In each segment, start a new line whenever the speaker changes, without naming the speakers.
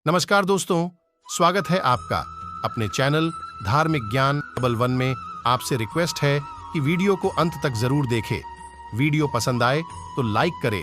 नमस्कार दोस्तों, स्वागत है आपका अपने चैनल धार्मिक ज्ञान डबल वन में। आपसे रिक्वेस्ट है कि वीडियो को अंत तक जरूर देखें। वीडियो पसंद आए तो लाइक करें,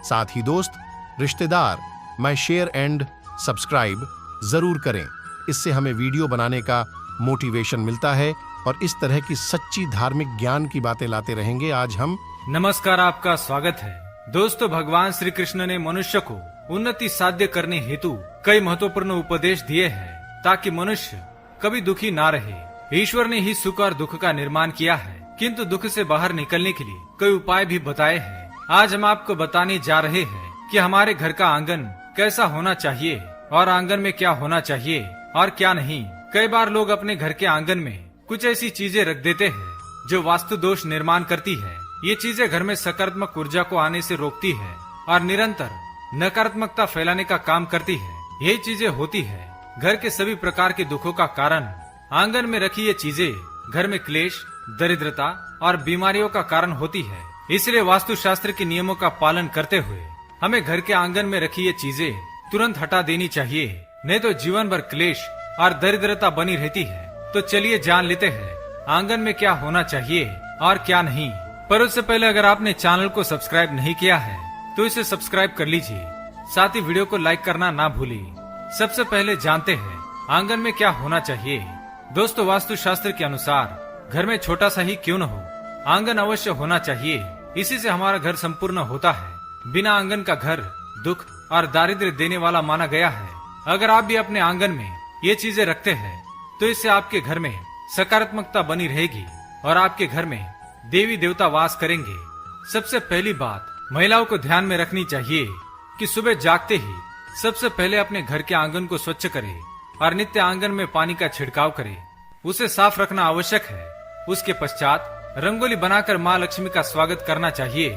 साथ ही दोस्त, रिश्तेदार में शेयर एंड सब्सक्राइब जरूर करें। इससे हमें वीडियो बनाने का मोटिवेशन मिलता है और इस तरह की सच्ची धार्मिक ज्ञान की बातें लाते रहेंगे। आज हम
नमस्कार, आपका स्वागत है दोस्तों। भगवान श्री कृष्ण ने मनुष्य को उन्नति साध्य करने हेतु कई महत्वपूर्ण उपदेश दिए हैं ताकि मनुष्य कभी दुखी ना रहे। ईश्वर ने ही सुख और दुख का निर्माण किया है, किंतु दुख से बाहर निकलने के लिए कई उपाय भी बताए हैं। आज हम आपको बताने जा रहे हैं कि हमारे घर का आंगन कैसा होना चाहिए और आंगन में क्या होना चाहिए और क्या नहीं। कई बार लोग अपने घर के आंगन में कुछ ऐसी चीजें रख देते हैं जो वास्तु दोष निर्माण करती है। ये चीजें घर में सकारात्मक ऊर्जा को आने से रोकती है और निरंतर नकारात्मकता फैलाने का काम करती है। यही चीजें होती है घर के सभी प्रकार के दुखों का कारण। आंगन में रखी ये चीजें घर में क्लेश, दरिद्रता और बीमारियों का कारण होती है। इसलिए वास्तु शास्त्र के नियमों का पालन करते हुए हमें घर के आंगन में रखी ये चीजें तुरंत हटा देनी चाहिए, नहीं तो जीवन भर क्लेश और दरिद्रता बनी रहती है। तो चलिए जान लेते हैं आंगन में क्या होना चाहिए और क्या नहीं। पर उससे पहले अगर आपने चैनल को सब्सक्राइब नहीं किया है तो इसे सब्सक्राइब कर लीजिए, साथ ही वीडियो को लाइक करना ना भूलिए। सबसे पहले जानते हैं आंगन में क्या होना चाहिए। दोस्तों, वास्तु शास्त्र के अनुसार घर में छोटा सा ही क्यों न हो, आंगन अवश्य होना चाहिए। इसी से हमारा घर संपूर्ण होता है। बिना आंगन का घर दुख और दारिद्र्य देने वाला माना गया है। अगर आप भी अपने आंगन में ये चीजें रखते हैं तो इससे आपके घर में सकारात्मकता बनी रहेगी और आपके घर में देवी देवता वास करेंगे। सबसे पहली बात महिलाओं को ध्यान में रखनी चाहिए कि सुबह जागते ही सबसे पहले अपने घर के आंगन को स्वच्छ करें और नित्य आंगन में पानी का छिड़काव करें। उसे साफ रखना आवश्यक है। उसके पश्चात रंगोली बनाकर माँ लक्ष्मी का स्वागत करना चाहिए।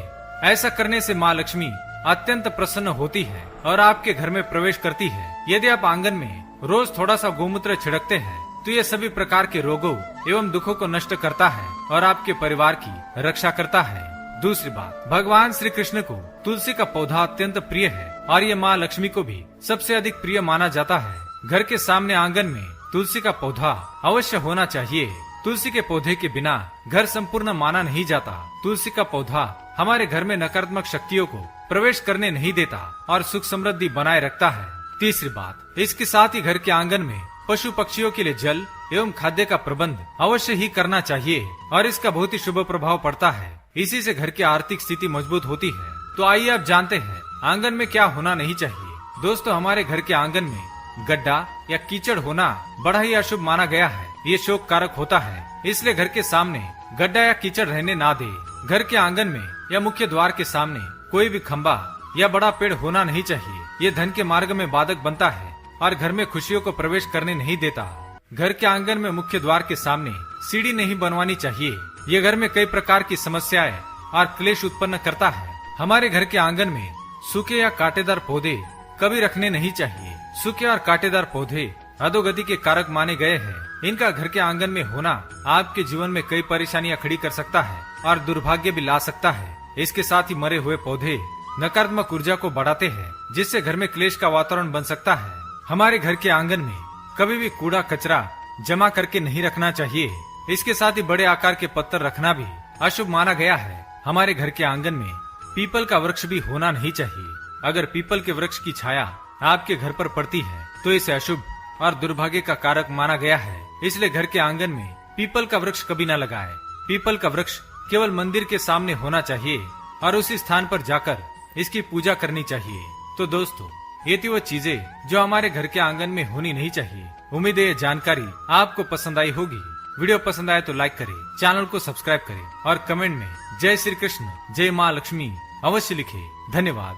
ऐसा करने से माँ लक्ष्मी अत्यंत प्रसन्न होती है और आपके घर में प्रवेश करती है। यदि आप आंगन में रोज थोड़ा सा गोमूत्र छिड़कते हैं तो ये सभी प्रकार के रोगों एवं दुखों को नष्ट करता है और आपके परिवार की रक्षा करता है। दूसरी बात, भगवान श्री कृष्ण को तुलसी का पौधा अत्यंत प्रिय है और ये माँ लक्ष्मी को भी सबसे अधिक प्रिय माना जाता है। घर के सामने आंगन में तुलसी का पौधा अवश्य होना चाहिए। तुलसी के पौधे के बिना घर संपूर्ण माना नहीं जाता। तुलसी का पौधा हमारे घर में नकारात्मक शक्तियों को प्रवेश करने नहीं देता और सुख समृद्धि बनाए रखता है। तीसरी बात, इसके साथ ही घर के आंगन में पशु पक्षियों के लिए जल एवं खाद्य का प्रबंध अवश्य ही करना चाहिए और इसका बहुत ही शुभ प्रभाव पड़ता है। इसी से घर की आर्थिक स्थिति मजबूत होती है। तो आइए अब जानते हैं आंगन में क्या होना नहीं चाहिए। दोस्तों, हमारे घर के आंगन में गड्ढा या कीचड़ होना बड़ा ही अशुभ माना गया है। ये शोक कारक होता है, इसलिए घर के सामने गड्ढा या कीचड़ रहने ना दे। घर के आंगन में या मुख्य द्वार के सामने कोई भी खम्बा या बड़ा पेड़ होना नहीं चाहिए। ये धन के मार्ग में बाधक बनता है और घर में खुशियों को प्रवेश करने नहीं देता। घर के आंगन में मुख्य द्वार के सामने सीढ़ी नहीं बनवानी चाहिए। ये घर में कई प्रकार की समस्याएं और क्लेश उत्पन्न करता है। हमारे घर के आंगन में सूखे या कांटेदार पौधे कभी रखने नहीं चाहिए। सूखे और कांटेदार पौधे अधोगति के कारक माने गए हैं। इनका घर के आंगन में होना आपके जीवन में कई परेशानियां खड़ी कर सकता है और दुर्भाग्य भी ला सकता है। इसके साथ ही मरे हुए पौधे नकारात्मक ऊर्जा को बढ़ाते हैं, जिससे घर में क्लेश का वातावरण बन सकता है। हमारे घर के आंगन में कभी भी कूड़ा कचरा जमा करके नहीं रखना चाहिए। इसके साथ ही बड़े आकार के पत्थर रखना भी अशुभ माना गया है। हमारे घर के आंगन में पीपल का वृक्ष भी होना नहीं चाहिए। अगर पीपल के वृक्ष की छाया आपके घर पर पड़ती है तो इसे अशुभ और दुर्भाग्य का कारक माना गया है। इसलिए घर के आंगन में पीपल का वृक्ष कभी न लगाए। पीपल का वृक्ष केवल मंदिर के सामने होना चाहिए और उसी स्थान पर जाकर इसकी पूजा करनी चाहिए। तो दोस्तों, ये थी वो चीजें जो हमारे घर के आंगन में होनी नहीं चाहिए। उम्मीद है ये जानकारी आपको पसंद आई होगी। वीडियो पसंद आए तो लाइक करें, चैनल को सब्सक्राइब करें और कमेंट में जय श्री कृष्ण, जय माँ लक्ष्मी अवश्य लिखें। धन्यवाद।